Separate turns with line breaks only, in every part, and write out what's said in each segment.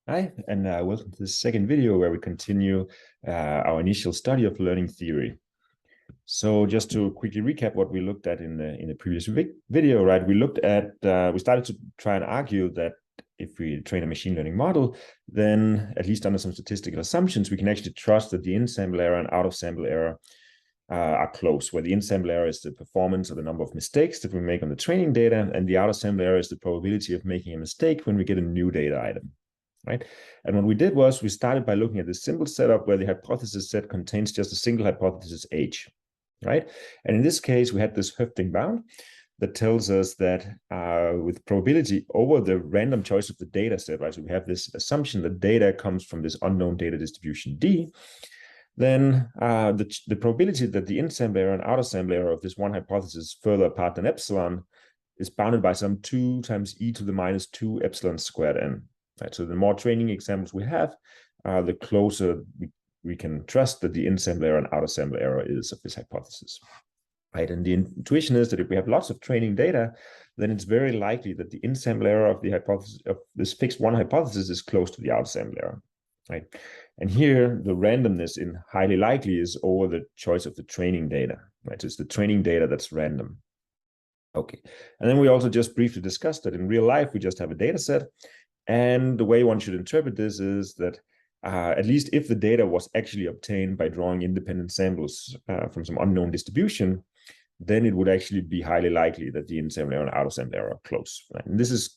Hi, and welcome to the second video where we continue our initial study of learning theory. So just to quickly recap what we looked at in the previous video, right? We looked at, we started to try and argue that if we train a machine learning model, then at least under some statistical assumptions, we can actually trust that the in-sample error and out-of-sample error are close, where the in-sample error is the performance or the number of mistakes that we make on the training data, and the out-of-sample error is the probability of making a mistake when we get a new data item. Right? And what we did was we started by looking at this simple setup where the hypothesis set contains just a single hypothesis H, right? And in this case, we had this Hoeffding bound that tells us that with probability over the random choice of the data set, right? So we have this assumption that data comes from this unknown data distribution D, then the probability that the in-sample error and out-of-sample error of this one hypothesis further apart than epsilon is bounded by some 2 times e to the minus 2 epsilon squared n. Right, so the more training examples we have, the closer we can trust that the in-sample error and out-of-sample error is of this hypothesis. Right, and the intuition is that if we have lots of training data, then it's very likely that the in-sample error of the hypothesis of this fixed one hypothesis is close to the out-sample error. Right, and here the randomness in highly likely is over the choice of the training data. Right, so it's the training data that's random. Okay, and then we also just briefly discussed that in real life we just have a data set. And the way one should interpret this is that at least if the data was actually obtained by drawing independent samples from some unknown distribution, then it would actually be highly likely that the in-sample error and out-of-sample error are close. Right? And this is,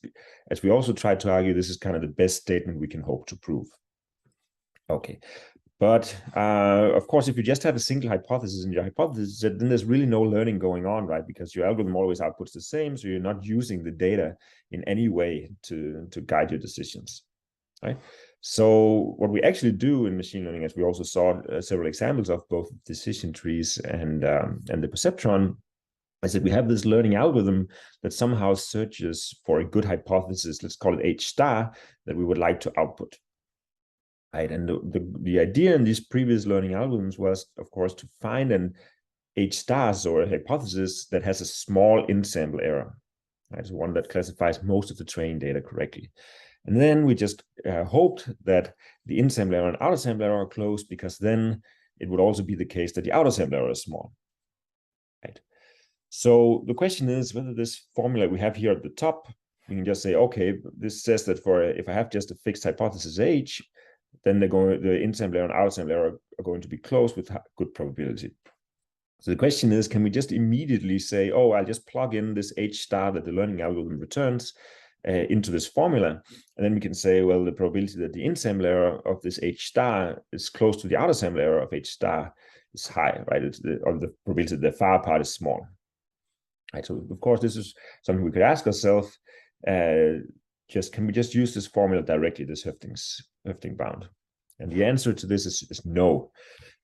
as we also tried to argue, this is kind of the best statement we can hope to prove. Okay. But of course, if you just have a single hypothesis in your hypothesis, then there's really no learning going on, right? Because your algorithm always outputs the same, so you're not using the data in any way to guide your decisions, right? So what we actually do in machine learning, as we also saw several examples of both decision trees and the perceptron, is that we have this learning algorithm that somehow searches for a good hypothesis, let's call it H star, that we would like to output. Right, and the idea in these previous learning algorithms was, of course, to find an H stars or a hypothesis that has a small in-sample error, right? So one that classifies most of the training data correctly. And then we just hoped that the in-sample error and out-of-sample error are close, because then it would also be the case that the out-of-sample error is small, right? So the question is whether this formula we have here at the top, you can just say, okay, this says that if I have just a fixed hypothesis H, then the in-sample error and out-of-sample error are going to be close with good probability. So the question is, can we just immediately say, oh, I'll just plug in this H star that the learning algorithm returns into this formula, and then we can say, well, the probability that the in-sample error of this H star is close to the out-of-sample error of H star is high, right? Or the probability that the far apart is small. Right. So of course, this is something we could ask ourselves. Can we just use this formula directly, this Hoeffding bound? And the answer to this is no.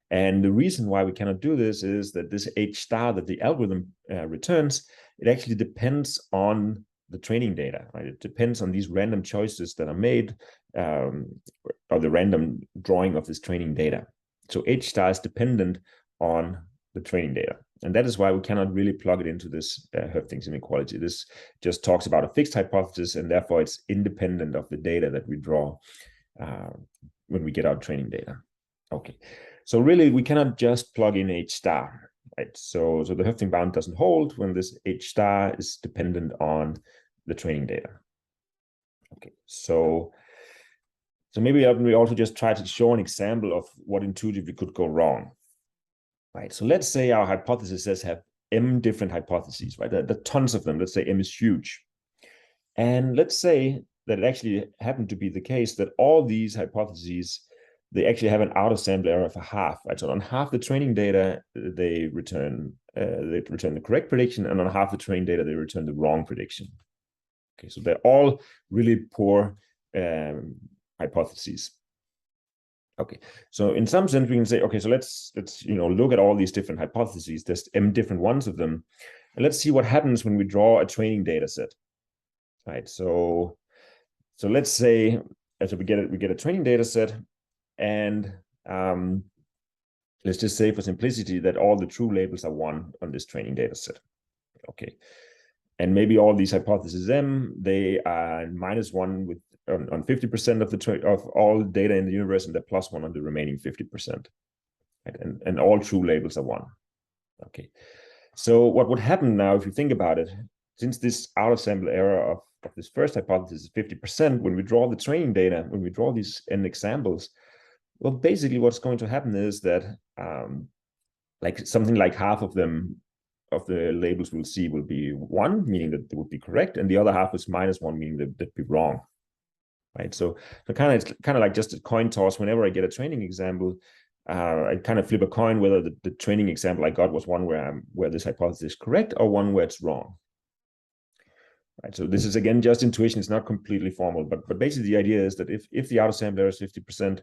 And the reason why we cannot do this is that this H star that the algorithm returns, it actually depends on the training data, right? It depends on these random choices that are made, or the random drawing of this training data. So H star is dependent on the training data. And that is why we cannot really plug it into this Hoeffding's inequality. This just talks about a fixed hypothesis, and therefore it's independent of the data that we draw when we get our training data. Okay, so really we cannot just plug in H star, right? So the Hoeffding bound doesn't hold when this H star is dependent on the training data. Okay, so maybe we also just try to show an example of what intuitively could go wrong. Right, so let's say our hypothesis have m different hypotheses, right? There are tons of them. Let's say m is huge. And let's say that it actually happened to be the case that all these hypotheses, they actually have an out-of-sample error of a half, right? So on half the training data, they return the correct prediction, and on half the training data, they return the wrong prediction. Okay, so they're all really poor hypotheses. Okay, so in some sense we can say, okay, so let's look at all these different hypotheses. There's m different ones of them, and let's see what happens when we draw a training data set. Right, so let's say we get a training data set, and let's just say for simplicity that all the true labels are 1 on this training data set. Okay, and maybe all these hypotheses m, they are -1 with on 50% of all data in the universe, and the plus one on the remaining 50%. Right? And all true labels are 1. Okay. So what would happen now, if you think about it, since this outer sample error of this first hypothesis is 50%, when we draw the training data, when we draw these n examples, well, basically what's going to happen is that like something like half of them, of the labels we'll see, will be 1, meaning that they would be correct, and the other half is -1, meaning that they'd be wrong. Right? So it's kind of like just a coin toss. Whenever I get a training example, I kind of flip a coin whether the training example I got was one where this hypothesis is correct or one where it's wrong. Right? So this is again just intuition; it's not completely formal, but basically the idea is that if the outer sample error is 50%,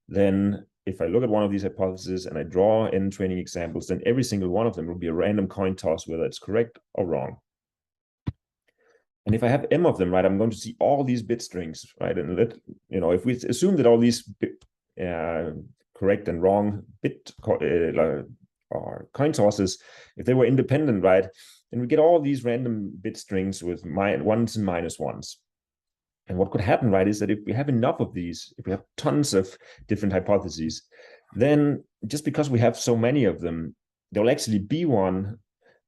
then if I look at one of these hypotheses and I draw n training examples, then every single one of them will be a random coin toss whether it's correct or wrong. And if I have m of them, right, I'm going to see all these bit strings, right? And if we assume that all these correct and wrong bit or coin tosses, if they were independent, right, then we get all these random bit strings with ones and -1s. And what could happen, right, is that if we have enough of these, if we have tons of different hypotheses, then just because we have so many of them, there will actually be one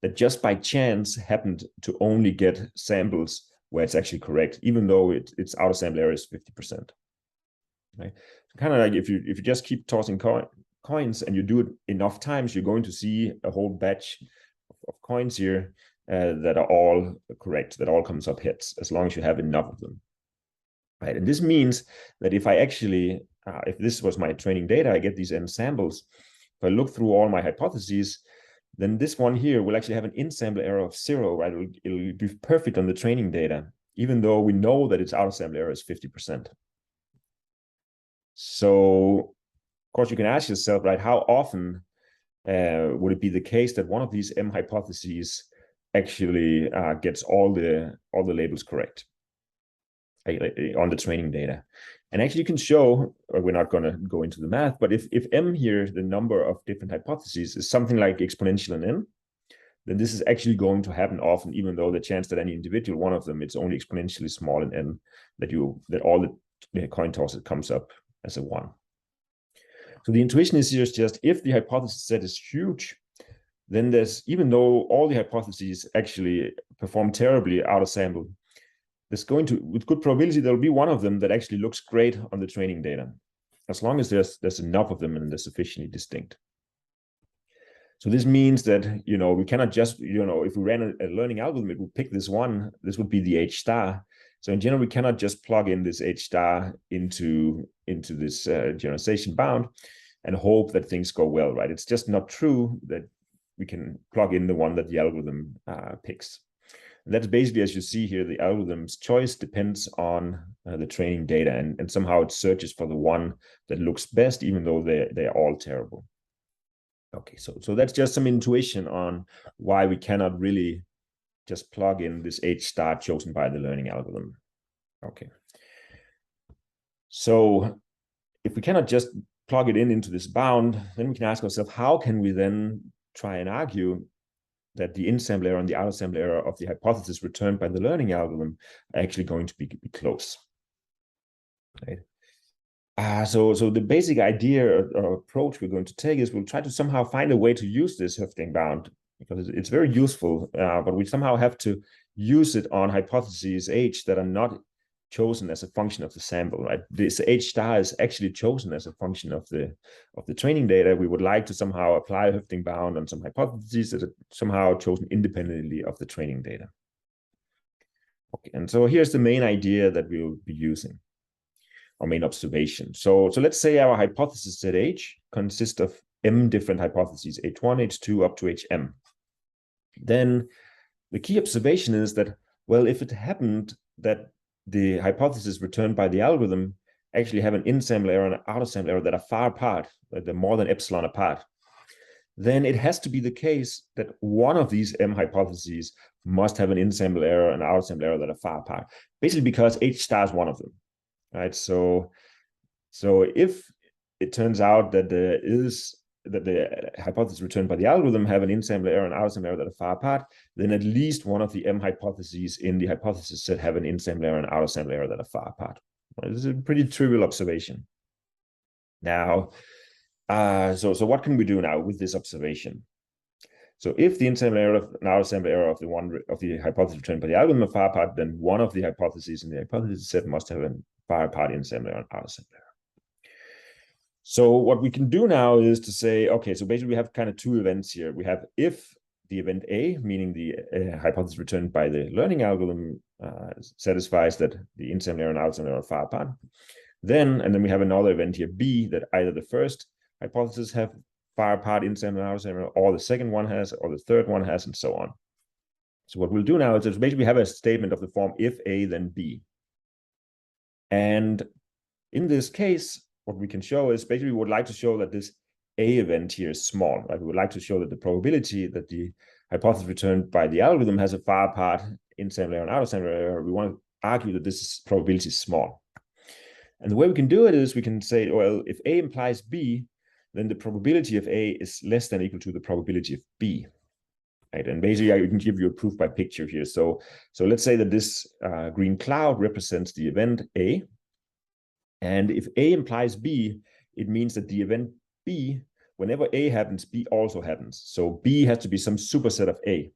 that just by chance happened to only get samples where it's actually correct, even though its outer sample error is 50%. Right? So kind of like if you just keep tossing coins and you do it enough times, you're going to see a whole batch of coins here that are all correct, that all comes up heads, as long as you have enough of them. Right? And this means that if I actually, if this was my training data, I get these n samples. If I look through all my hypotheses, then this one here will actually have an in-sample error of 0, right? It'll be perfect on the training data, even though we know that its outer sample error is 50%. So, of course, you can ask yourself, right, how often would it be the case that one of these m hypotheses actually gets all the labels correct on the training data? And actually you can show, or we're not going to go into the math, but if m here, the number of different hypotheses, is something like exponential in n, then this is actually going to happen often, even though the chance that any individual one of them, it's only exponentially small in n, that all the coin tosses comes up as a 1. So the intuition is here is just, if the hypothesis set is huge, then even though all the hypotheses actually perform terribly out of sample, with good probability, there'll be one of them that actually looks great on the training data, as long as there's enough of them and they're sufficiently distinct. So this means that, we cannot just, if we ran a learning algorithm, it would pick this one. This would be the H star. So in general, we cannot just plug in this H star into this generalization bound and hope that things go well, right? It's just not true that we can plug in the one that the algorithm picks. And that's basically, as you see here, the algorithm's choice depends on the training data, and somehow it searches for the one that looks best, even though they're all terrible. Okay, so that's just some intuition on why we cannot really just plug in this H star chosen by the learning algorithm. Okay. So if we cannot just plug it into this bound, then we can ask ourselves, how can we then try and argue that the in-sample error and the out-sample error of the hypothesis returned by the learning algorithm are actually going to be close. Right? So the basic idea or approach we're going to take is we'll try to somehow find a way to use this Hoeffding bound, because it's very useful, but we somehow have to use it on hypotheses H that are not chosen as a function of the sample, right? This H star is actually chosen as a function of the training data. We would like to somehow apply a Hoeffding bound on some hypotheses that are somehow chosen independently of the training data. Okay, and so here's the main idea that we'll be using, our main observation. So let's say our hypothesis set H consists of m different hypotheses, H1, H2, up to Hm. Then the key observation is that, well, if it happened that the hypotheses returned by the algorithm actually have an in-sample error and an out-of-sample error that are far apart, that they're more than epsilon apart, then it has to be the case that one of these m hypotheses must have an in-sample error and out-of-sample error that are far apart, basically because H star is one of them, right? So if it turns out that the hypothesis returned by the algorithm have an in-sample error and out-of-sample error that are far apart, then at least one of the m hypotheses in the hypothesis set have an in-sample error and out-of-sample error that are far apart. This is a pretty trivial observation. Now, so what can we do now with this observation? So if the in-sample error and out-of-sample error of the hypothesis returned by the algorithm are far apart, then one of the hypotheses in the hypothesis set must have a far apart in-sample error and out-of-sample error. So what we can do now is to say, okay, so basically we have kind of two events here. We have if the event A, meaning the hypothesis returned by the learning algorithm, satisfies that the in-sample error and out-of-sample error are far apart. And then we have another event here, B, that either the first hypothesis have far apart in-sample and out-of-sample, or the second one has, or the third one has, and so on. So what we'll do now is basically have a statement of the form if A, then B. And in this case, what we can show is basically we would like to show that this A event here is small, right? We would like to show that the probability that the hypothesis returned by the algorithm has a far apart in-sample error and out-of-sample error. We want to argue that this probability is small. And the way we can do it is we can say, well, if A implies B, then the probability of A is less than or equal to the probability of B. Right? And basically, I can give you a proof by picture here. So let's say that this green cloud represents the event A. And if A implies B, it means that the event B, whenever A happens, B also happens. So B has to be some superset of A.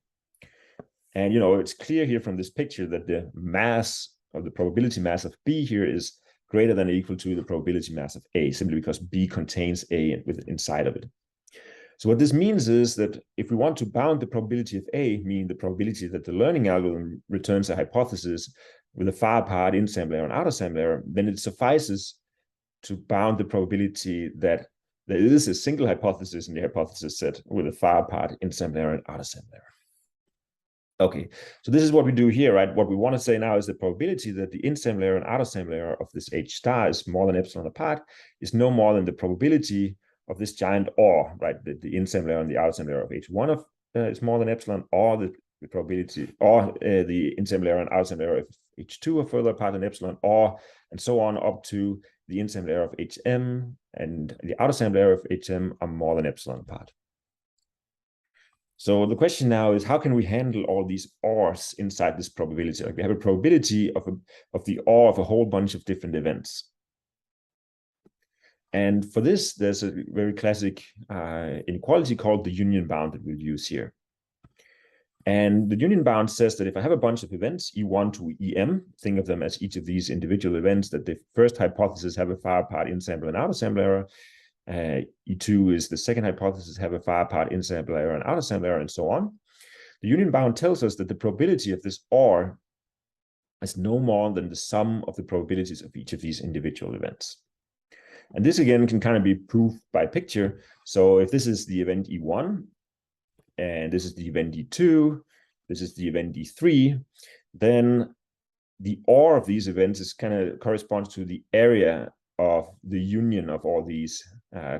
And, it's clear here from this picture that the mass of the probability mass of B here is greater than or equal to the probability mass of A, simply because B contains A inside of it. So what this means is that if we want to bound the probability of A, meaning the probability that the learning algorithm returns a hypothesis with a far apart in-sample error and out-of-sample error, then it suffices to bound the probability that there is a single hypothesis in the hypothesis set with a far apart in-sample error and out-of-sample error. Okay, so this is what we do here, right? What we want to say now is the probability that the in-sample error and out-of-sample error of this H star is more than epsilon apart is no more than the probability of this giant OR, right? The in-sample error and the out-of-sample error of H1 is more than epsilon, or the probability, or the in-sample error and out-of-sample error of H2 are further apart than epsilon, or and so on up to the in-sample error of HM and the out-of-sample error of HM are more than epsilon apart. So the question now is, how can we handle all these ORs inside this probability? Like we have a probability of the OR of a whole bunch of different events. And for this, there's a very classic inequality called the union bound that we'll use here. And the union bound says that if I have a bunch of events, E1 to EM, think of them as each of these individual events, that the first hypothesis have a far apart in-sample and out-of-sample error. E2 is the second hypothesis have a far apart in-sample error and out-of-sample error, and so on. The union bound tells us that the probability of this OR is no more than the sum of the probabilities of each of these individual events. And this again can kind of be proved by picture. So if this is the event E1, and this is the event E2, this is the event E3, then the OR of these events is kind of corresponds to the area of the union of all these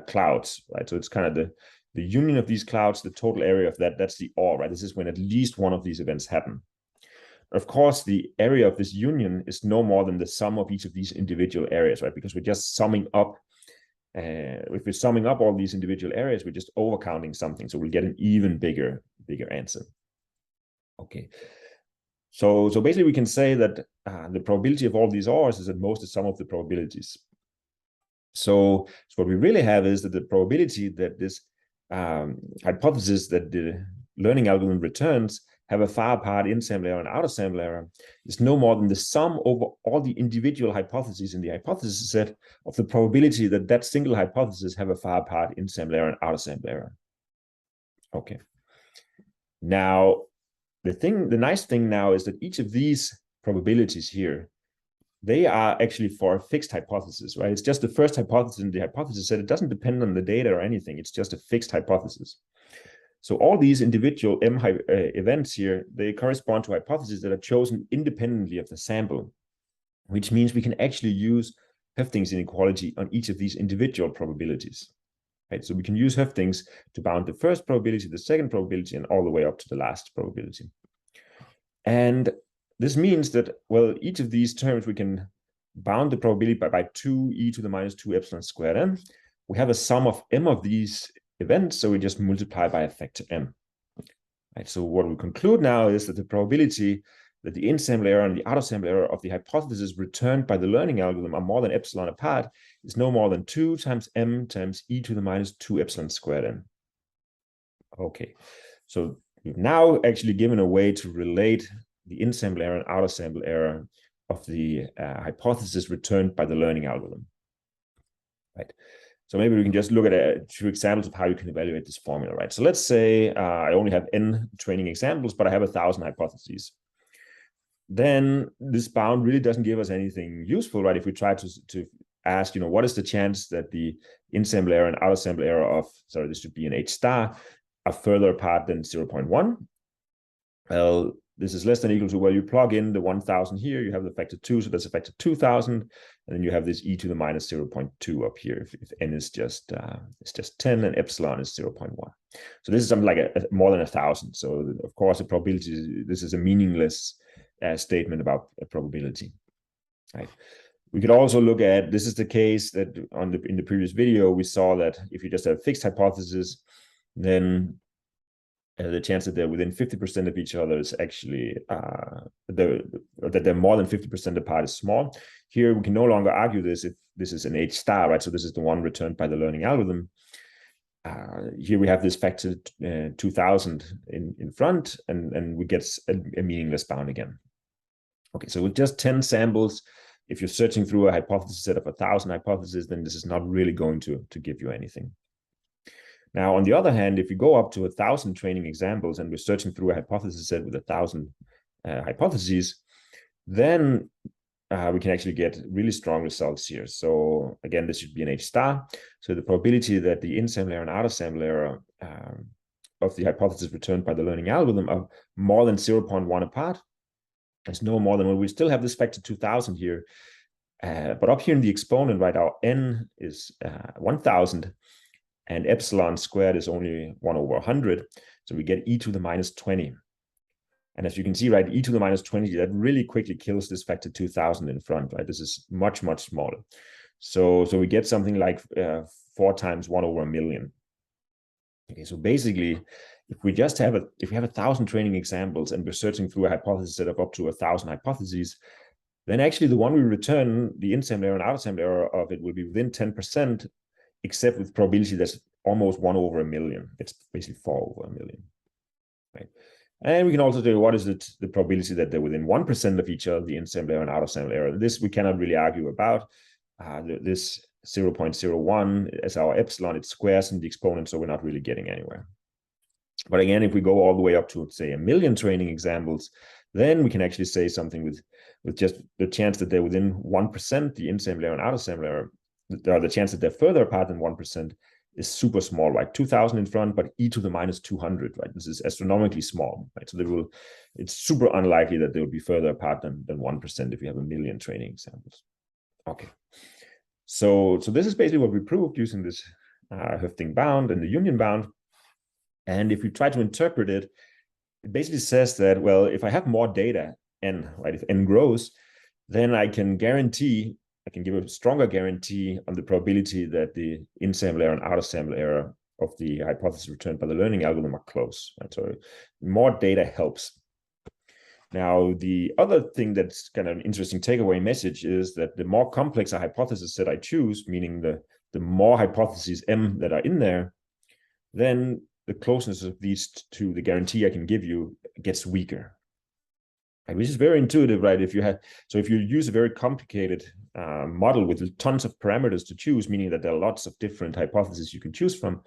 clouds, right? So it's kind of the union of these clouds, the total area of that's the OR, right? This is when at least one of these events happen. Of course, the area of this union is no more than the sum of each of these individual areas, right? Because we're just summing up. If we're summing up all these individual areas, we're just overcounting something. So we'll get an even bigger answer. Okay. So basically we can say that the probability of all these ORs is at most the sum of the probabilities. So what we really have is that the probability that this hypothesis that the learning algorithm returns have a far apart in-sample error and out-of-sample error is no more than the sum over all the individual hypotheses in the hypothesis set of the probability that that single hypothesis have a far apart in-sample error and out-of-sample error. Okay. Now, the nice thing now is that each of these probabilities here, they are actually for a fixed hypothesis, right? It's just the first hypothesis in the hypothesis set. It doesn't depend on the data or anything. It's just a fixed hypothesis. So all these individual events here, they correspond to hypotheses that are chosen independently of the sample, which means we can actually use Hoeffding's inequality on each of these individual probabilities. Right? So we can use Hoeffding's to bound the first probability, the second probability, and all the way up to the last probability. And this means that, well, each of these terms, we can bound the probability by 2e to the minus 2 epsilon squared m. We have a sum of m of these events, so we just multiply by a factor m. Right, so what we conclude now is that the probability that the in-sample error and the out-of-sample error of the hypotheses returned by the learning algorithm are more than epsilon apart is no more than 2 times m times e to the minus 2 epsilon squared n. Okay, so we've now actually given a way to relate the in-sample error and out-of-sample error of the hypothesis returned by the learning algorithm. Right. So maybe we can just look at a few examples of how you can evaluate this formula, right? So let's say I only have n training examples, but I have 1,000 hypotheses. Then this bound really doesn't give us anything useful, right? If we try to ask, what is the chance that the in-sample error and out-of-sample error of, sorry, this should be an H star, are further apart than 0.1? Well, this is less than or equal to, well, you plug in the 1,000 here, you have the factor 2, so that's a factor 2,000, and then you have this e to the minus 0.2 up here if n is just 10 and epsilon is 0.1. So this is something like more than 1,000. So of course, the probability, this is a meaningless statement about a probability, right? We could also look at, this is the case that in the previous video, we saw that if you just have fixed hypotheses, then the chance that they're within 50% of each other is actually, that they're more than 50% apart is small. Here, we can no longer argue this if this is an H star, right? So this is the one returned by the learning algorithm. Here we have this factor 2,000 in front, and we get a meaningless bound again. Okay, so with just 10 samples, if you're searching through a hypothesis set of 1,000 hypotheses, then this is not really going to give you anything. Now, on the other hand, if you go up to 1,000 training examples and we're searching through a hypothesis set with 1,000 hypotheses, then we can actually get really strong results here. So again, this should be an H star. So the probability that the in-sample error and out-of-sample error of the hypothesis returned by the learning algorithm are more than 0.1 apart. It's no more than, well, we still have this factor 2,000 here. But up here in the exponent, right, our n is 1,000. And epsilon squared is only 1 over 100. So we get e to the minus 20. And as you can see, right, e to the minus 20, that really quickly kills this factor 2,000 in front, right? This is much, much smaller. So we get something like 4 times 1 over a million. Okay, so basically, if we have 1,000 training examples and we're searching through a hypothesis set of up to 1,000 hypotheses, then actually the one we return, the in-sample error and out-of-sample error of it will be within 10%, except with probability that's almost 1 over a million. It's basically 4 over a million, right? And we can also do what is the probability that they're within 1% of each other, the in-sample error and out-of-sample error. This we cannot really argue about. This 0.01 as our epsilon, it squares in the exponent, so we're not really getting anywhere. But again, if we go all the way up to, say, 1 million training examples, then we can actually say something with just the chance that they're within 1%, the in-sample error and out-of-sample error, the chance that they're further apart than 1% is super small, right? 2,000 in front, but e to the minus 200, right? This is astronomically small, right? So it's super unlikely that they will be further apart than 1% if you have 1 million training examples. Okay. So this is basically what we proved using this Hoeffding bound and the union bound. And if we try to interpret it, it basically says that, well, if I have more data, n, right? If n grows, then I can give a stronger guarantee on the probability that the in-sample error and out-of-sample error of the hypothesis returned by the learning algorithm are close. Right? So more data helps. Now, the other thing that's kind of an interesting takeaway message is that the more complex a hypothesis set I choose, meaning the more hypotheses m that are in there, then the closeness of these to the guarantee I can give you gets weaker. Which is very intuitive, right? If you use a very complicated model with tons of parameters to choose, meaning that there are lots of different hypotheses you can choose from,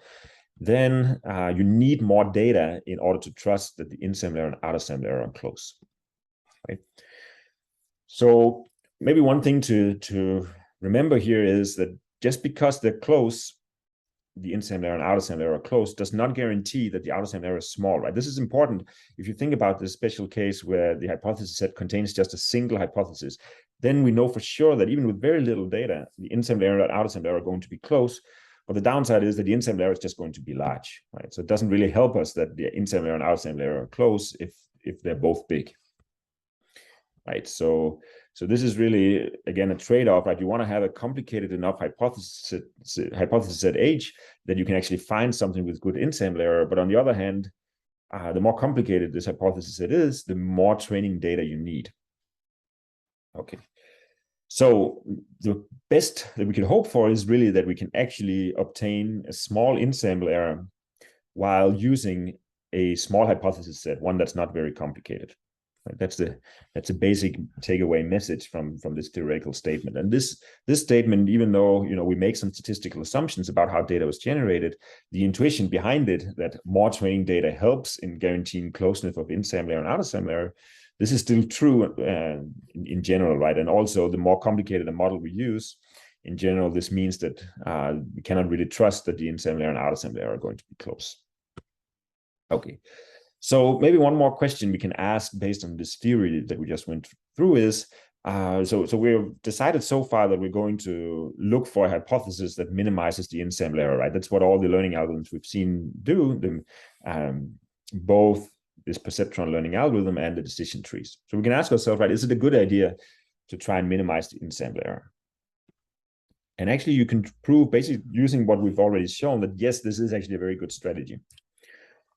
then you need more data in order to trust that the in-sample error and out-of-sample error are close, right? So maybe one thing to remember here is that just because they're close, the in-sample error and out-of-sample error are close, does not guarantee that the out-of-sample error is small, right? This is important if you think about this special case where the hypothesis set contains just a single hypothesis. Then we know for sure that even with very little data, the in-sample error and out-of-sample error are going to be close. But the downside is that the in-sample error is just going to be large, right? So it doesn't really help us that the in-sample error and out-of-sample error are close if they're both big, right? So this is really, again, a trade-off, right? You want to have a complicated enough hypothesis set H that you can actually find something with good in-sample error. But on the other hand, the more complicated this hypothesis set is, the more training data you need. Okay. So the best that we can hope for is really that we can actually obtain a small in-sample error while using a small hypothesis set, one that's not very complicated. Right? That's a basic takeaway message from this theoretical statement. And this statement, even though we make some statistical assumptions about how data was generated, the intuition behind it that more training data helps in guaranteeing closeness of in-sample error and out-of-sample error, this is still true in general, right? And also, the more complicated the model we use, in general, this means that we cannot really trust that the in-sample error and out-of-sample error are going to be close. Okay, so maybe one more question we can ask based on this theory that we just went through is, so we've decided so far that we're going to look for a hypothesis that minimizes the in-sample error, right? That's what all the learning algorithms we've seen do, both this perceptron learning algorithm and the decision trees. So we can ask ourselves, right, is it a good idea to try and minimize the in-sample error? And actually, you can prove, basically using what we've already shown, that yes, this is actually a very good strategy.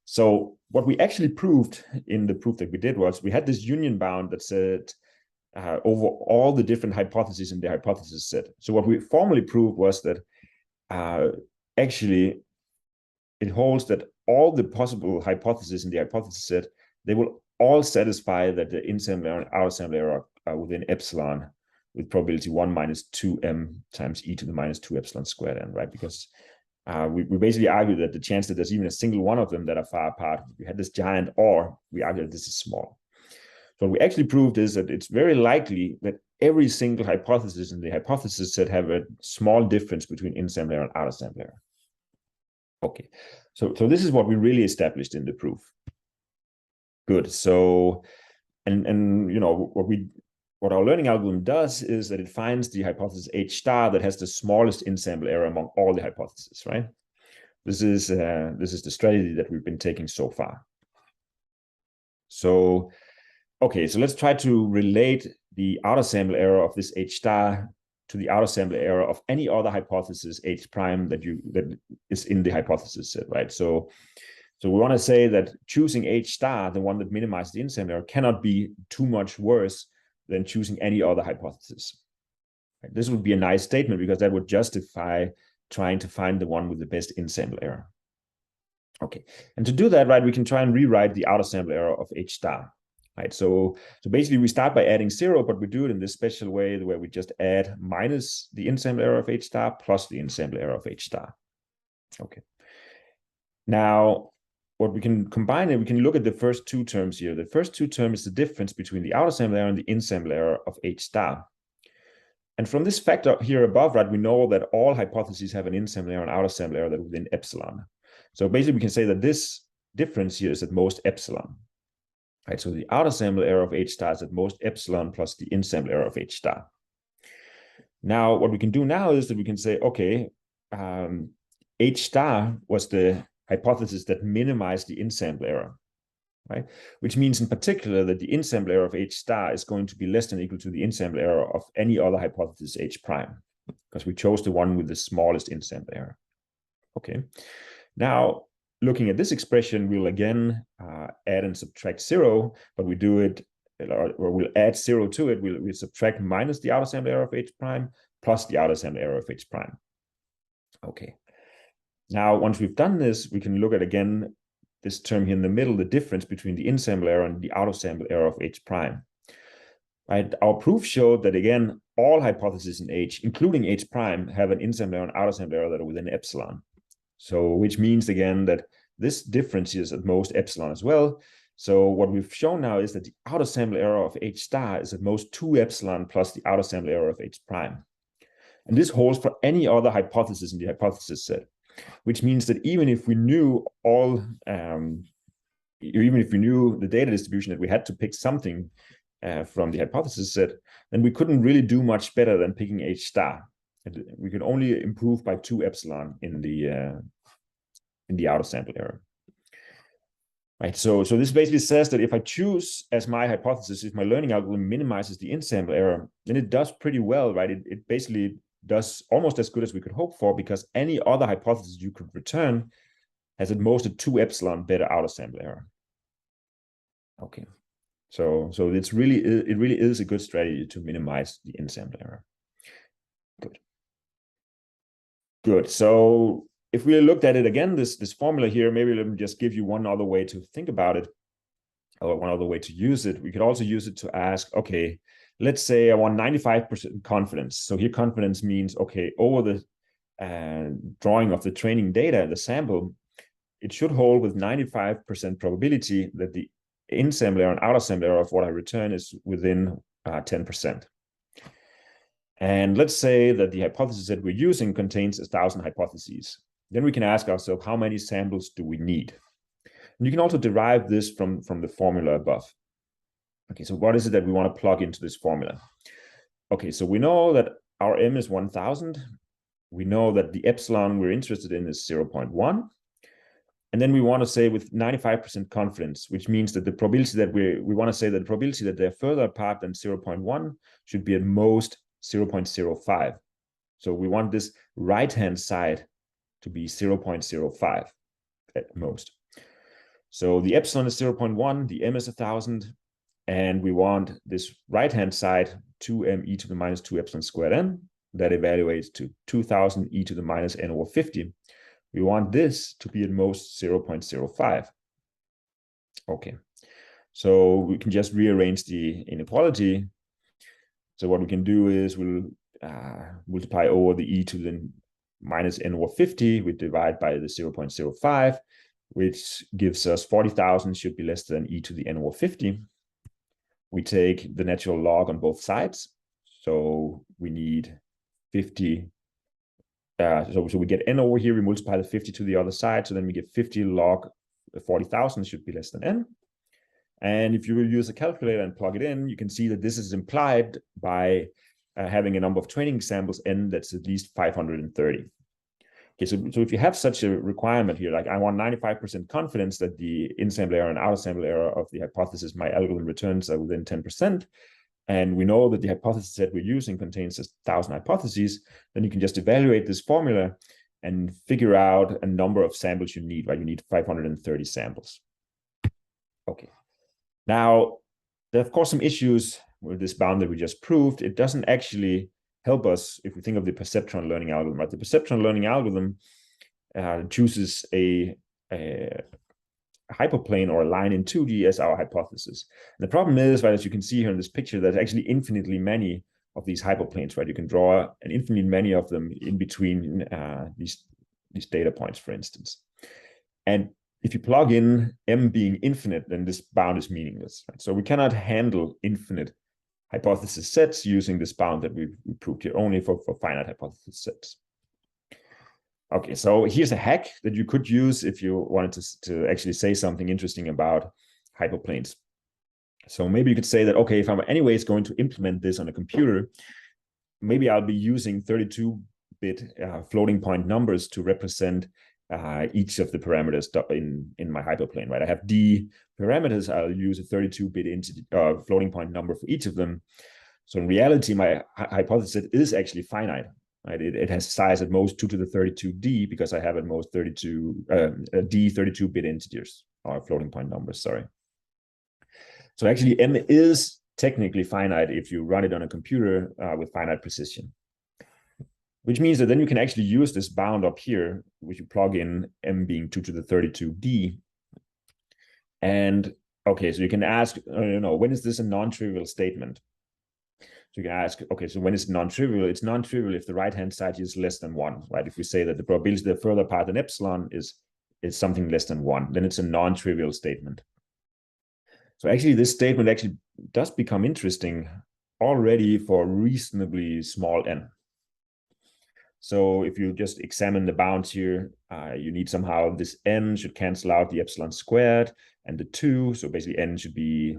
So what we actually proved in the proof that we did was we had this union bound that said over all the different hypotheses in the hypothesis set. So what we formally proved was that actually it holds that all the possible hypotheses in the hypothesis set, they will all satisfy that the in-sample error and out-of-sample error are within epsilon with probability 1 minus 2m times e to the minus 2 epsilon squared n, right? Because we basically argue that the chance that there's even a single one of them that are far apart, we had this giant, or we argue that this is small. So what we actually proved is that it's very likely that every single hypothesis in the hypothesis set have a small difference between in-sample error and out-of-sample error. Okay, so this is what we really established in the proof. Good. So, and what our learning algorithm does is that it finds the hypothesis H star that has the smallest in-sample error among all the hypotheses, right? This is the strategy that we've been taking so far. So, okay, so let's try to relate the out-of-sample error of this H star to the out-of-sample error of any other hypothesis H prime that is in the hypothesis set, right? So we want to say that choosing H star, the one that minimizes the in-sample error, cannot be too much worse than choosing any other hypothesis. Right? This would be a nice statement because that would justify trying to find the one with the best in-sample error. Okay, and to do that, right, we can try and rewrite the out-of-sample error of H star. Right, so basically we start by adding 0, but we do it in this special way where we just add minus the in-sample error of H star plus the in-sample error of H star. Okay. Now, what we can combine it, we can look at the first two terms here. The first two terms is the difference between the out-of-sample error and the in-sample error of H star. And from this factor here above, right, we know that all hypotheses have an in-sample error and out-of-sample error that are within epsilon. So basically we can say that this difference here is at most epsilon. Right, so the out-of-sample error of H star is at most epsilon plus the in-sample error of H star. Now, what we can do now is that we can say, okay, H star was the hypothesis that minimized the in-sample error, right? Which means in particular that the in-sample error of H star is going to be less than or equal to the in-sample error of any other hypothesis H prime, because we chose the one with the smallest in-sample error. Okay, now, looking at this expression, we'll again add and subtract 0, but we do it, or we'll add 0 to it. We'll subtract minus the out-of-sample error of H prime plus the out-of-sample error of H prime. Okay. Now, once we've done this, we can look at again this term here in the middle, the difference between the in-sample error and the out-of-sample error of H prime. Right? Our proof showed that again, all hypotheses in H, including H prime, have an in-sample error and out-of-sample error that are within epsilon. So, which means again that this difference is at most epsilon as well. So what we've shown now is that the out-of-sample error of H star is at most 2 epsilon plus the out-of-sample error of H prime. And this holds for any other hypothesis in the hypothesis set, which means that even if we knew even if we knew the data distribution that we had to pick something from the hypothesis set, then we couldn't really do much better than picking H star. We could only improve by 2 epsilon in the out-of-sample error. Right, so this basically says that if I choose as my hypothesis, if my learning algorithm minimizes the in-sample error, then it does pretty well, right? It basically does almost as good as we could hope for, because any other hypothesis you could return has at most a 2 epsilon better out-of-sample error. Okay, so it really is a good strategy to minimize the in-sample error. Good. So if we looked at it again, this formula here, maybe let me just give you one other way to think about it, or one other way to use it. We could also use it to ask, okay, let's say I want 95% confidence. So here confidence means, okay, over the drawing of the training data, the sample, it should hold with 95% probability that the in-sample error and out-of-sample error of what I return is within 10%. And let's say that the hypothesis that we're using contains 1,000 hypotheses. Then we can ask ourselves, how many samples do we need? And you can also derive this from the formula above. Okay, so what is it that we want to plug into this formula? Okay, so we know that our M is 1,000. We know that the epsilon we're interested in is 0.1. And then we want to say with 95% confidence, which means that the probability that we want to say that the probability that they're further apart than 0.1 should be at most 0.05. So we want this right-hand side to be 0.05 at most. So the epsilon is 0.1, the M is 1,000, and we want this right-hand side 2m e to the minus 2 epsilon squared n that evaluates to 2,000 e to the minus n over 50. We want this to be at most 0.05. Okay, so we can just rearrange the inequality. So what we can do is we'll multiply over the e to the minus n over 50. We divide by the 0.05, which gives us 40,000 should be less than e to the n over 50. We take the natural log on both sides. So we need 50. So we get n over here, we multiply the 50 to the other side. So then we get 50 log 40,000 should be less than n. And if you will use a calculator and plug it in, you can see that this is implied by having a number of training samples n that's at least 530. Okay, so if you have such a requirement here, like I want 95% confidence that the in-sample error and out-of-sample error of the hypothesis my algorithm returns are within 10%, and we know that the hypothesis that we're using contains 1,000 hypotheses, then you can just evaluate this formula and figure out a number of samples you need, right? You need 530 samples. Okay. Now, there are, of course, some issues with this bound that we just proved. It doesn't actually help us if we think of the perceptron learning algorithm, right? The perceptron learning algorithm chooses a hyperplane or a line in 2D as our hypothesis. And the problem is, right, as you can see here in this picture, there's actually infinitely many of these hyperplanes, right? You can draw an infinitely many of them in between these data points, for instance. And if you plug in m being infinite, then this bound is meaningless, right? So we cannot handle infinite hypothesis sets using this bound that we proved here, only for finite hypothesis sets. Okay, so here's a hack that you could use if you wanted to actually say something interesting about hyperplanes. So maybe you could say that, okay, if I'm anyways going to implement this on a computer, maybe I'll be using 32-bit floating point numbers to represent each of the parameters in my hyperplane, right? I have d parameters. I'll use a 32-bit floating point number for each of them. So in reality, my hypothesis is actually finite, right? It has size at most 2 to the 32d because I have at most 32-bit integers or floating point numbers, sorry. So actually m is technically finite if you run it on a computer with finite precision. Which means that then you can actually use this bound up here, which you plug in m being 2 to the 32d. And okay, so you can ask, when is this a non-trivial statement? So you can ask, okay, so when it's non-trivial? It's non-trivial if the right-hand side is less than 1, right? If we say that the probability they're further apart than epsilon is something less than 1, then it's a non-trivial statement. So actually, this statement actually does become interesting already for reasonably small n. So if you just examine the bounds here, you need somehow this n should cancel out the epsilon squared and the 2. So basically n should be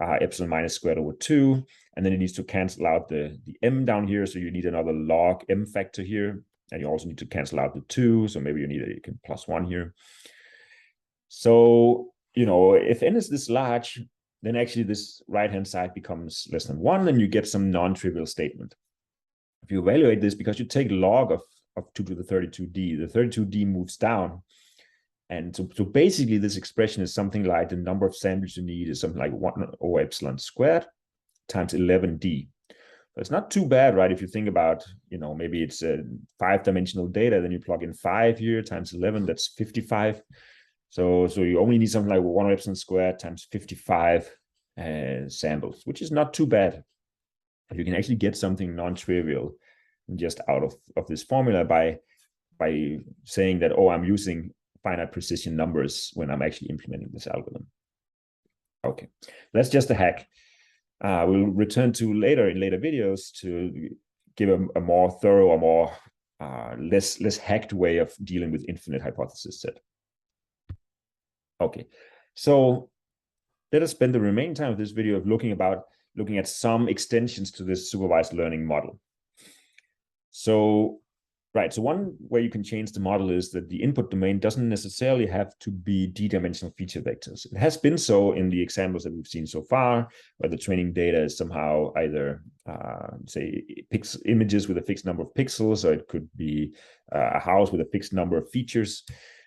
epsilon minus squared over 2. And then it needs to cancel out the m down here. So you need another log m factor here. And you also need to cancel out the 2. So maybe you need a +1 here. So, if n is this large, then actually this right-hand side becomes less than 1, and you get some non-trivial statement. If you evaluate this, because you take log of 2 to the 32d, the 32d moves down. And so basically this expression is something like the number of samples you need is something like 1 over epsilon squared times 11d. So it's not too bad, right? If you think about, maybe it's a 5-dimensional data, then you plug in 5 here times 11, that's 55. So you only need something like 1 over epsilon squared times 55 samples, which is not too bad. You can actually get something non-trivial just out of this formula by saying that, oh, I'm using finite precision numbers when I'm actually implementing this algorithm. Okay, that's just a hack. We'll return to in later videos to give a more thorough or more less hacked way of dealing with infinite hypothesis set. Okay, so let us spend the remaining time of this video of looking at some extensions to this supervised learning model. So one way you can change the model is that the input domain doesn't necessarily have to be d-dimensional feature vectors. It has been so in the examples that we've seen so far, where the training data is somehow either, say, images with a fixed number of pixels, or it could be a house with a fixed number of features,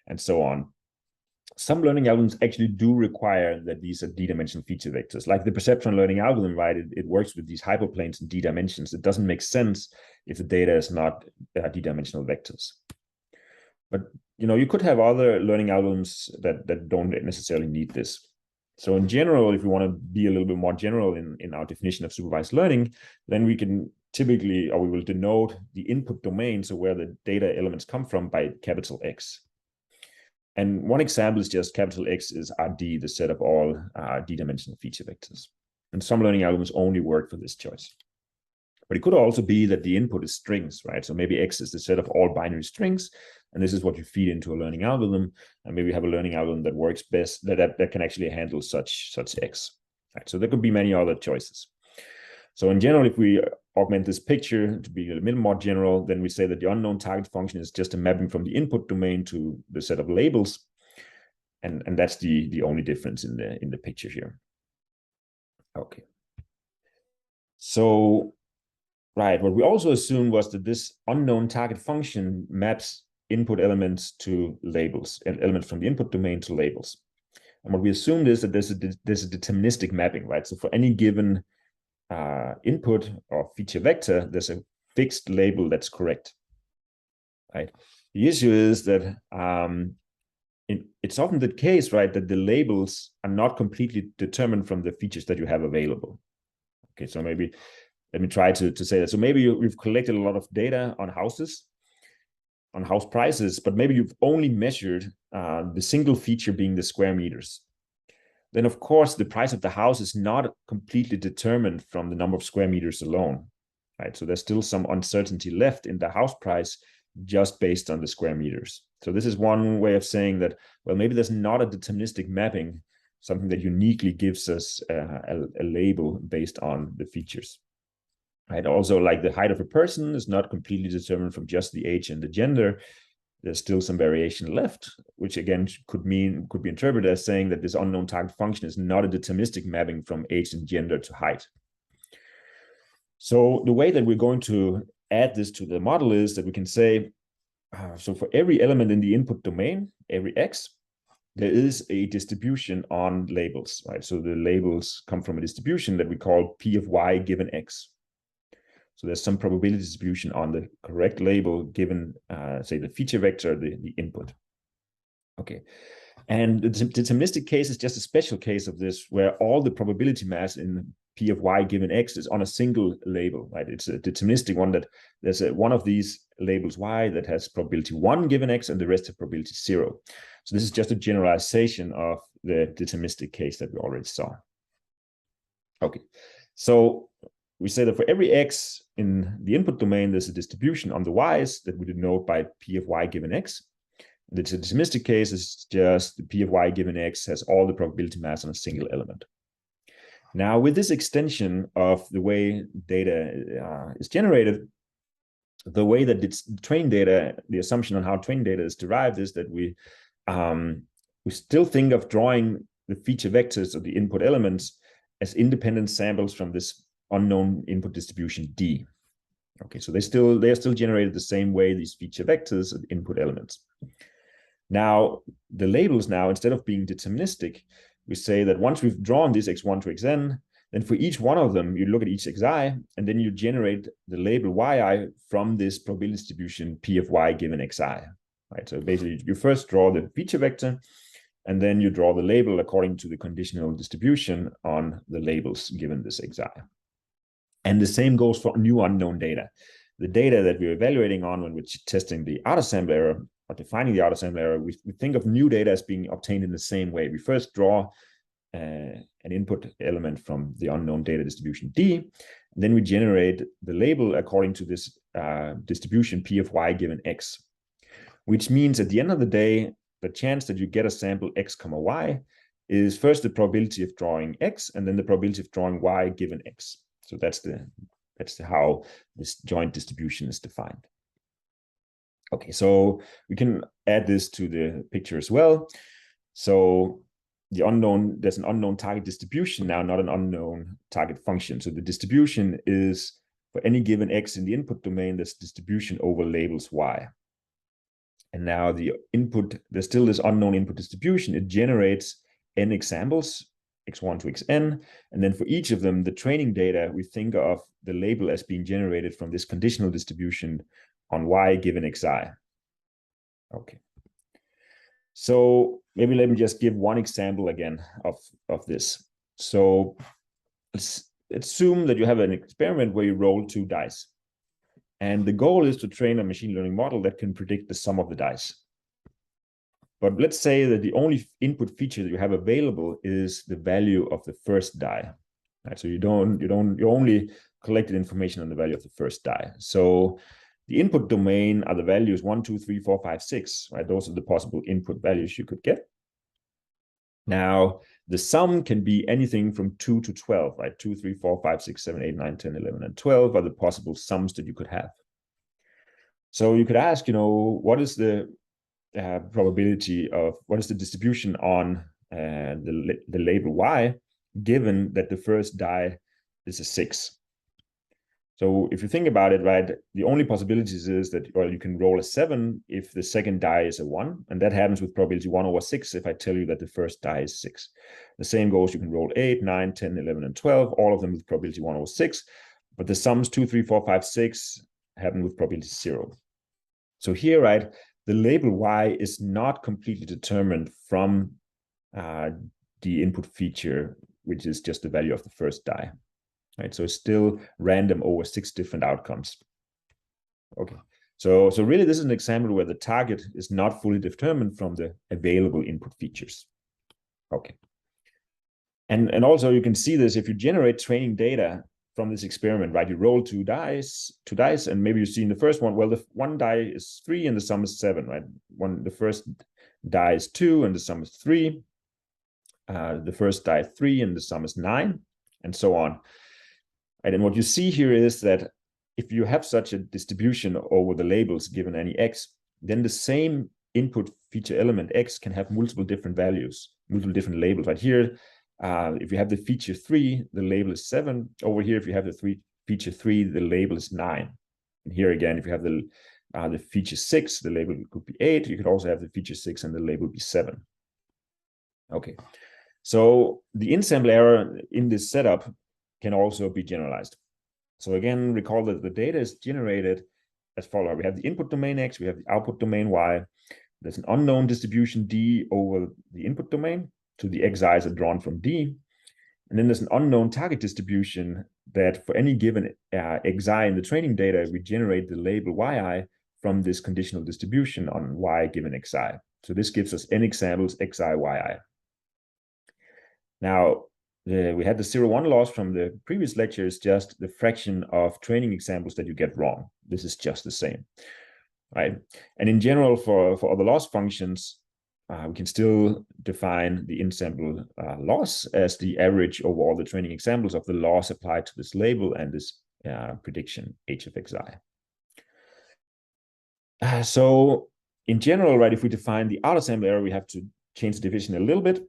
and so on. Some learning algorithms actually do require that these are d-dimensional feature vectors. Like the perceptron learning algorithm, right? It works with these hyperplanes in d dimensions. It doesn't make sense if the data is not d-dimensional vectors. But you could have other learning algorithms that don't necessarily need this. So in general, if we want to be a little bit more general in our definition of supervised learning, then we can typically, or we will denote the input domain, so where the data elements come from, by capital X. And one example is just capital X is RD, the set of all d-dimensional feature vectors. And some learning algorithms only work for this choice. But it could also be that the input is strings, right? So maybe X is the set of all binary strings, and this is what you feed into a learning algorithm. And maybe you have a learning algorithm that works best, that can actually handle such X. Right? So there could be many other choices. So in general, if we augment this picture to be a little more general, then we say that the unknown target function is just a mapping from the input domain to the set of labels. And that's the only difference in the picture here. Okay. So, right, what we also assumed was that this unknown target function maps input elements to labels, and elements from the input domain to labels. And what we assumed is that there's a deterministic mapping, right? So for any given input or feature vector, there's a fixed label that's correct, right? The issue is that it's often the case, right, that the labels are not completely determined from the features that you have available. Okay, so maybe let me try to say that. So maybe you've collected a lot of data on houses, on house prices, but maybe you've only measured the single feature being the square meters. Then of course the price of the house is not completely determined from the number of square meters alone, right? So there's still some uncertainty left in the house price just based on the square meters. So this is one way of saying that, well, maybe there's not a deterministic mapping, something that uniquely gives us a label based on the features, right? Also, like the height of a person is not completely determined from just the age and the gender. There's still some variation left, which again could be interpreted as saying that this unknown target function is not a deterministic mapping from age and gender to height. So the way that we're going to add this to the model is that we can say, so for every element in the input domain, every X, there is a distribution on labels, right? So the labels come from a distribution that we call P of Y given X. So there's some probability distribution on the correct label given, say, the feature vector, the input. Okay. And the deterministic case is just a special case of this, where all the probability mass in P of Y given X is on a single label, right? It's a deterministic one that there's one of these labels Y that has probability 1 given X and the rest have probability 0. So this is just a generalization of the deterministic case that we already saw. Okay. So we say that for every X in the input domain, there's a distribution on the Y's that we denote by P of Y given X. The deterministic case is just the P of Y given X has all the probability mass on a single element. Now, with this extension of the way data is generated, the way that it's training data, the assumption on how training data is derived is that we still think of drawing the feature vectors of the input elements as independent samples from this unknown input distribution D. Okay, so they are still generated the same way, these feature vectors of input elements. Now, the labels now, instead of being deterministic, we say that once we've drawn this x1 to xn, then for each one of them, you look at each xi, and then you generate the label yi from this probability distribution p of y given xi. Right? So basically, you first draw the feature vector, and then you draw the label according to the conditional distribution on the labels given this xi. And the same goes for new unknown data. The data that we're evaluating on when we're testing the outer sample error or defining the outer sample error, we think of new data as being obtained in the same way. We first draw an input element from the unknown data distribution D, and then we generate the label according to this distribution P of y given x, which means at the end of the day, the chance that you get a sample x comma y is first the probability of drawing x and then the probability of drawing y given x. So that's how this joint distribution is defined. Okay, so we can add this to the picture as well. So there's an unknown target distribution now, not an unknown target function. So the distribution is for any given x in the input domain, this distribution over labels y. And now the input, there's still this unknown input distribution. It generates n examples, x1 to xn. And then for each of them, the training data, we think of the label as being generated from this conditional distribution on y given xi. Okay. So maybe let me just give one example again of this. So let's assume that you have an experiment where you roll 2 dice. And the goal is to train a machine learning model that can predict the sum of the dice. But let's say that the only input feature that you have available is the value of the first die. Right? So you only collected information on the value of the first die. So the input domain are the values 1, 2, 3, 4, 5, 6. Right? Those are the possible input values you could get. Now, the sum can be anything from 2 to 12, right? 2, 3, 4, 5, 6, 7, 8, 9, 10, 11, and 12 are the possible sums that you could have. So you could ask, what is the probability of, what is the distribution on the label y, given that the first die is a 6? So if you think about it, right, the only possibilities is that, well, you can roll a 7 if the second die is a 1, and that happens with probability 1 over 6 if I tell you that the first die is 6. The same goes, you can roll 8, 9, 10, 11, and 12, all of them with probability 1 over 6, but the sums 2, 3, 4, 5, 6 happen with probability 0. So here, right, the label y is not completely determined from the input feature, which is just the value of the first die. Right, so it's still random over 6 different outcomes. Okay, so really this is an example where the target is not fully determined from the available input features. Okay, and also you can see this if you generate training data from this experiment, right? You roll two dice, and maybe you see in the first one, well, the one die is 3 and the sum is 7, right? The first die is 2 and the sum is 3. The first die 3 and the sum is 9, and so on. Right, and what you see here is that if you have such a distribution over the labels given any x, then the same input feature element x can have multiple different values, multiple different labels. Right here, if you have the feature 3, the label is 7. Over here, if you have the feature 3, the label is 9. And here again, if you have the feature 6, the label could be 8. You could also have the feature 6 and the label be 7. Okay, so the in-sample error in this setup can also be generalized. So again, recall that the data is generated as follows. We have the input domain x, we have the output domain y. There's an unknown distribution d over the input domain. So the xi's are drawn from d. And then there's an unknown target distribution that for any given xi in the training data, we generate the label yi from this conditional distribution on y given xi. So this gives us n examples xi, yi. Now, we had the 0-1 loss from the previous lecture is just the fraction of training examples that you get wrong. This is just the same, right? And in general, for other loss functions, we can still define the in-sample loss as the average over all the training examples of the loss applied to this label and this prediction h of xi. So in general, right, if we define the outer sample error, we have to change the definition a little bit.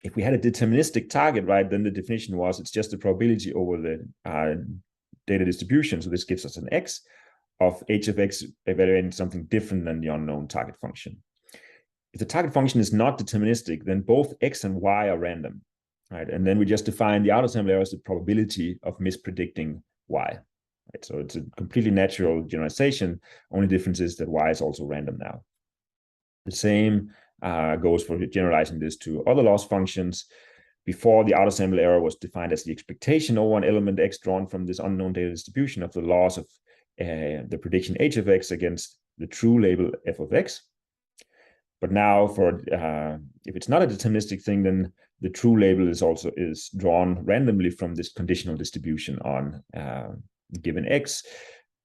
If we had a deterministic target, right, then the definition was it's just the probability over the data distribution. So this gives us an x of h of x evaluating something different than the unknown target function. if the target function is not deterministic, then both x and y are random, right? And then we just define the outer sample error as the probability of mispredicting y, right? So it's a completely natural generalization. Only difference is that y is also random now. The same goes for generalizing this to other loss functions. Before, the outer sample error was defined as the expectation over an element x drawn from this unknown data distribution of the loss of the prediction h of x against the true label f of x. But now, for if it's not a deterministic thing, then the true label is drawn randomly from this conditional distribution on given x,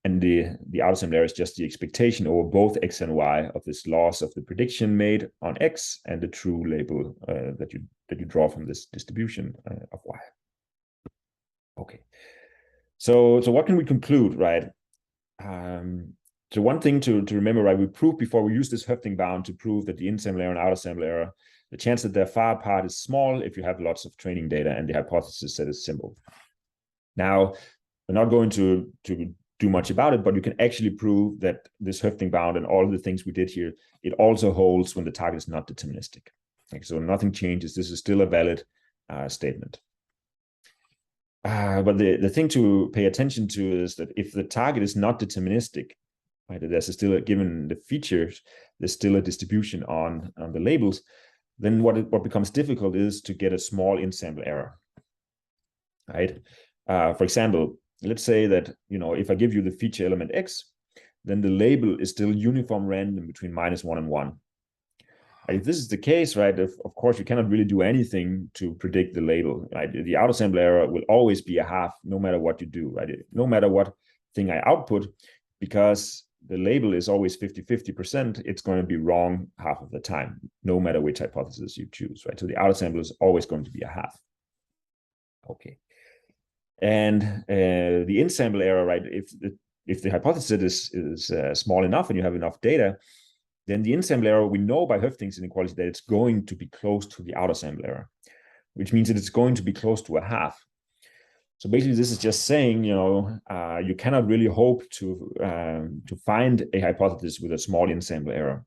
and the outer sample error is just the expectation over both x and y of this loss of the prediction made on x and the true label that you draw from this distribution of y. Okay, so what can we conclude, right? So one thing to remember, right, we proved before, we used this Hoeffding bound to prove that the in-sample error and outer-sample error, the chance that they're far apart is small if you have lots of training data and the hypothesis set is simple. Now, we're not going to do much about it, but you can actually prove that this Hoeffding bound and all of the things we did here, it also holds when the target is not deterministic. Okay, so nothing changes. This is still a valid statement. But the thing to pay attention to is that if the target is not deterministic, right, there's still given the features, there's still a distribution on the labels, then what becomes difficult is to get a small in-sample error, right? For example, let's say that, if I give you the feature element x, then the label is still uniform random between -1 and 1. If this is the case, right, of course, you cannot really do anything to predict the label, right? The outer sample error will always be a half, no matter what you do, right? No matter what thing I output, because the label is always 50-50%, it's going to be wrong half of the time, no matter which hypothesis you choose, right? So the outer sample is always going to be a half. Okay. And the in-sample error, right, if the hypothesis is small enough and you have enough data, then the in-sample error, we know by Hoeffding's inequality that it's going to be close to the outer sample error, which means that it's going to be close to a half. So basically, this is just saying, you cannot really hope to find a hypothesis with a small in-sample error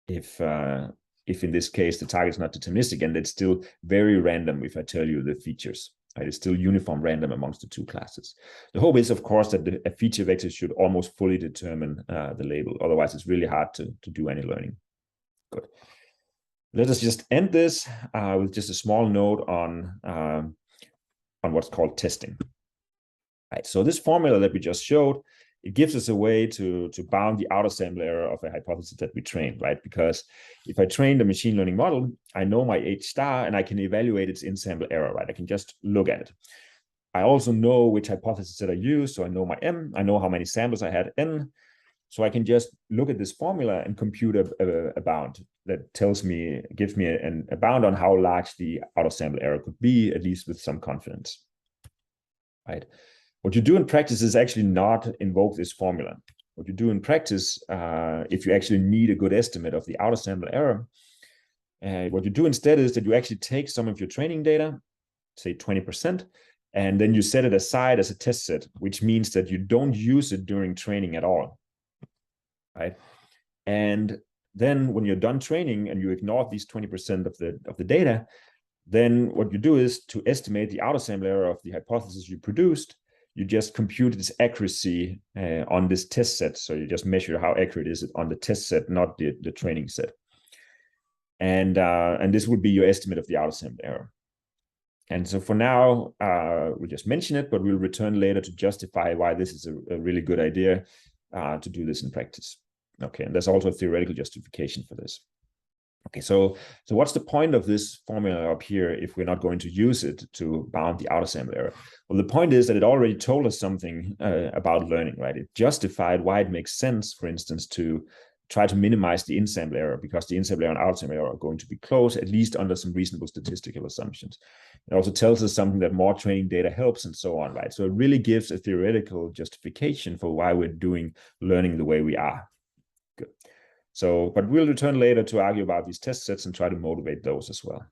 if in this case the target is not deterministic, and it's still very random if I tell you the features. Right? It's still uniform random amongst the two classes. The hope is, of course, that a feature vector should almost fully determine the label. Otherwise, it's really hard to do any learning. Good. Let us just end this with just a small note on what's called testing. Right. So this formula that we just showed, it gives us a way to bound the outer sample error of a hypothesis that we trained, right? Because if I train the machine learning model, I know my H star and I can evaluate its in-sample error, right? I can just look at it. I also know which hypothesis that I use, so I know my M, I know how many samples I had N, so I can just look at this formula and compute a bound that gives me a bound on how large the outer sample error could be, at least with some confidence, right? What you do in practice is actually not invoke this formula. What you do in practice, if you actually need a good estimate of the outer sample error, what you do instead is that you actually take some of your training data, say 20%, and then you set it aside as a test set, which means that you don't use it during training at all, right? And then when you're done training and you ignore these 20% of the data, then what you do is to estimate the outer sample error of the hypothesis you produced, you just compute its accuracy on this test set. So you just measure how accurate is it on the test set, not the training set. And this would be your estimate of the outer sample error. And so for now, we'll just mention it, but we'll return later to justify why this is a really good idea to do this in practice. Okay, and there's also a theoretical justification for this. Okay, so what's the point of this formula up here if we're not going to use it to bound the outer sample error? Well, the point is that it already told us something about learning, right? It justified why it makes sense, for instance, to try to minimize the in-sample error, because the in-sample error and out-sample error are going to be close, at least under some reasonable statistical assumptions. It also tells us something that more training data helps and so on, right? So it really gives a theoretical justification for why we're doing learning the way we are. Good. So, but we'll return later to argue about these test sets and try to motivate those as well.